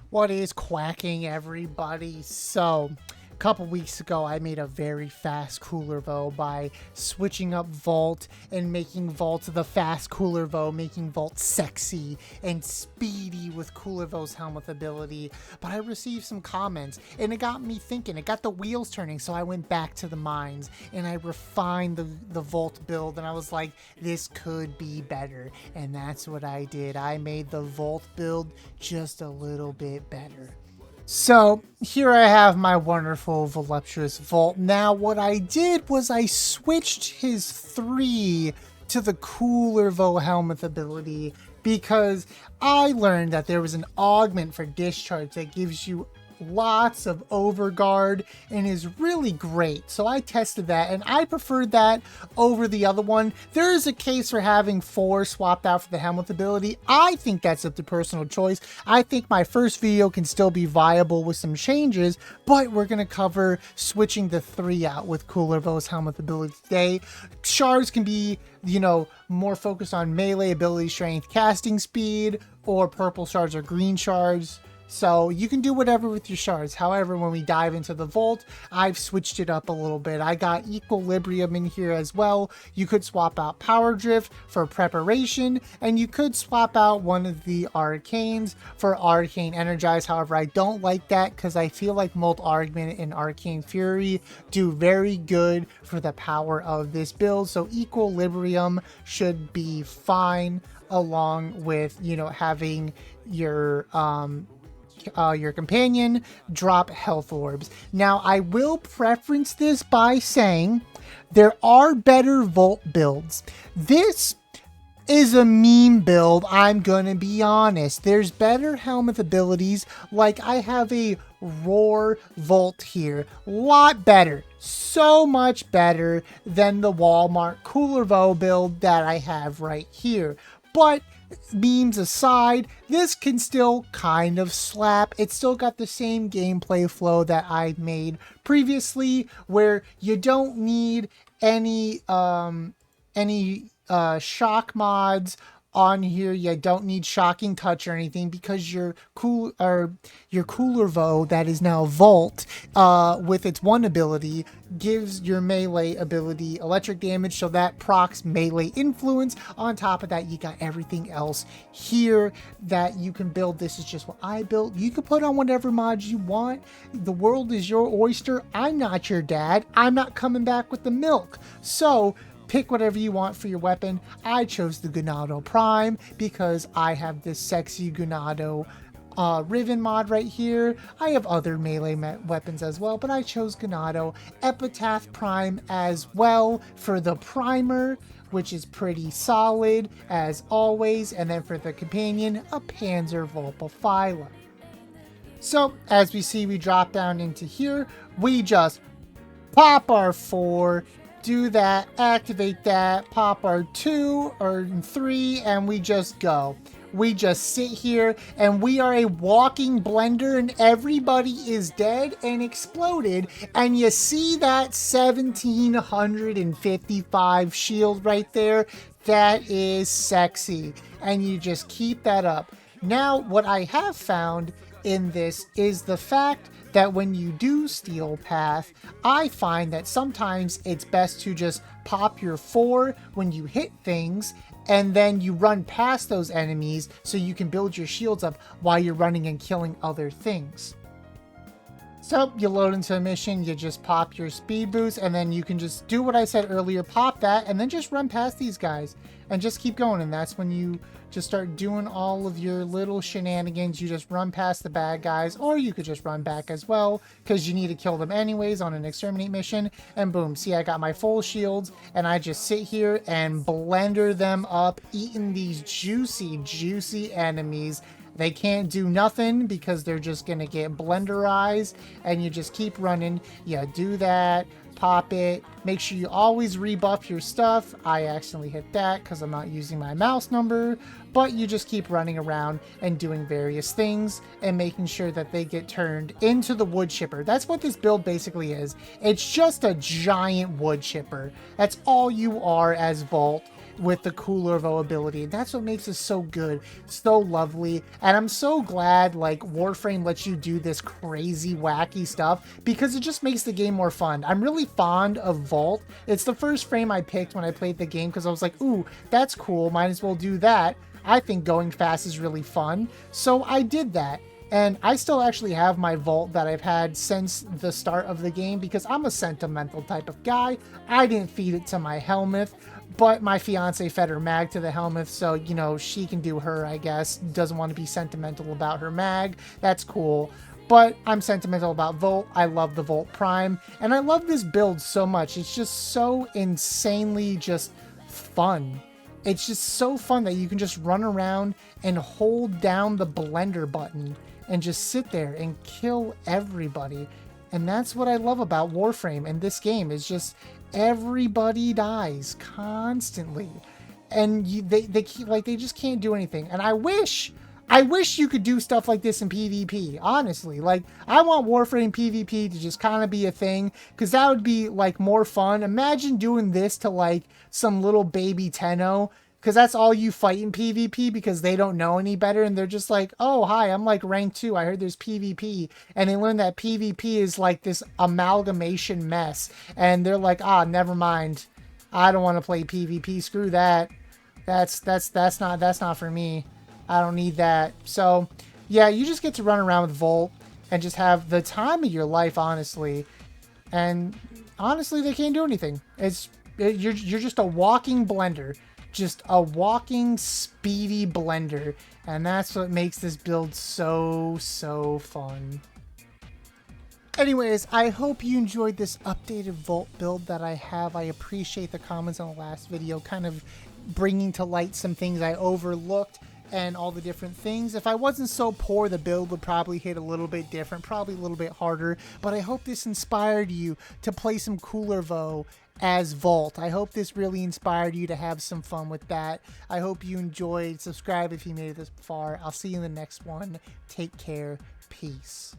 What is quacking, everybody? So, a couple weeks ago, I made a very fast Kullervo by switching up Vault and making Vault the fast Kullervo, making Vault sexy and speedy with Kullervo's helmet ability. But I received some comments, and it got me thinking. It got the wheels turning, so I went back to the mines and I refined the Vault build, and I was like, this could be better. And that's what I did. I made the Vault build just a little bit better. So here I have my wonderful voluptuous vault. Now what I did was I switched his 3 to the Kullervo helmet ability because I learned that there was an augment for discharge that gives you lots of overguard and is really great. So I tested that and I preferred that over the other one. There is a case for having 4 swapped out for the helmet ability. I think that's up to personal choice. I think my first video can still be viable with some changes, but we're going to cover switching the 3 out with Kullervo's helmet ability today. Shards can be, more focused on melee ability strength, casting speed, or purple shards or green shards. So you can do whatever with your shards. However, when we dive into the vault, I've switched it up a little bit. I got equilibrium in here as well. You could swap out power drift for preparation, and you could swap out one of the arcanes for arcane energize. However, I don't like that because I feel like Molt Augment and Arcane Fury do very good for the power of this build. So equilibrium should be fine along with, having your companion drop health orbs. Now, I will preference this by saying there are better Vault builds. This is a meme build, I'm gonna be honest. There's better helmet abilities, like I have a Roar Vault here. Lot better. So much better than the Walmart Kullervo build that I have right here. But memes aside, this can still kind of slap. It's still got the same gameplay flow that I made previously, where you don't need any shock mods on here. You don't need shocking touch or anything because your Kullervo that is now Vault with its 1 ability gives your melee ability electric damage, so that procs melee influence. On top of that, you got everything else here that you can build. This is just what I built. You can put on whatever mods you want. The world is your oyster. I'm not your dad. I'm not coming back with the milk. So pick whatever you want for your weapon. I chose the Ganado Prime because I have this sexy Ganado Riven mod right here. I have other melee weapons as well, but I chose Ganado. Epitaph Prime as well for the primer, which is pretty solid as always. And then for the companion, a Panzer Vulpaphyla. So as we see, we drop down into here. We just pop our 4, do that, activate that, pop our 2 or 3, and we just go. We just sit here and we are a walking blender and everybody is dead and exploded. And you see that 1755 shield right there? That is sexy. And you just keep that up. Now, what I have found in this is the fact that when you do steal path, I find that sometimes it's best to just pop your 4 when you hit things, and then you run past those enemies so you can build your shields up while you're running and killing other things. So you load into a mission, you just pop your speed boost, and then you can just do what I said earlier, pop that, and then just run past these guys and just keep going. And that's when you just start doing all of your little shenanigans. You just run past the bad guys, or you could just run back as well because you need to kill them anyways on an exterminate mission. And boom, see, I got my full shields and I just sit here and blender them up, eating these juicy enemies. They can't do nothing because they're just going to get blenderized, and you just keep running. You do that, pop it. Make sure you always rebuff your stuff. I accidentally hit that because I'm not using my mouse number, but you just keep running around and doing various things and making sure that they get turned into the wood chipper. That's what this build basically is. It's just a giant wood chipper. That's all you are as Vault. with the Kullervo ability. And that's what makes it so good, so lovely. And I'm so glad like Warframe lets you do this crazy wacky stuff, because it just makes the game more fun. I'm really fond of Vault. It's the first frame I picked when I played the game, because I was like, ooh, that's cool, might as well do that. I think going fast is really fun, so I did that. And I still actually have my Vault that I've had since the start of the game, because I'm a sentimental type of guy. I didn't feed it to my Helmuth, but my fiance fed her mag to the Helmuth, so, you know, she can do her, I guess. Doesn't want to be sentimental about her mag. That's cool. But I'm sentimental about Volt. I love the Volt Prime, and I love this build so much. It's just so insanely just fun. It's just so fun that you can just run around and hold down the blender button and just sit there and kill everybody. And that's what I love about Warframe and this game, is just everybody dies constantly. And they just can't do anything. And I wish you could do stuff like this in PvP, honestly. Like, I want Warframe PvP to just kind of be a thing, because that would be, like, more fun. Imagine doing this to, like, some little baby Tenno, because that's all you fight in PvP, because they don't know any better, and they're just like, oh, hi, I'm, like, rank 2, I heard there's PvP, and they learn that PvP is, like, this amalgamation mess, and they're like, ah, never mind, I don't want to play PvP, screw that, that's not for me. I don't need that. So, yeah, you just get to run around with Volt and just have the time of your life, honestly. And honestly, they can't do anything. You're just a walking blender, just a walking speedy blender, and that's what makes this build so fun. Anyways, I hope you enjoyed this updated Volt build that I have. I appreciate the comments on the last video, kind of bringing to light some things I overlooked and all the different things. If I wasn't so poor, the build would probably hit a little bit different, probably a little bit harder, but I hope this inspired you to play some Kullervo as Volt. I hope this really inspired you to have some fun with that. I hope you enjoyed. Subscribe if you made it this far. I'll see you in the next one. Take care. Peace.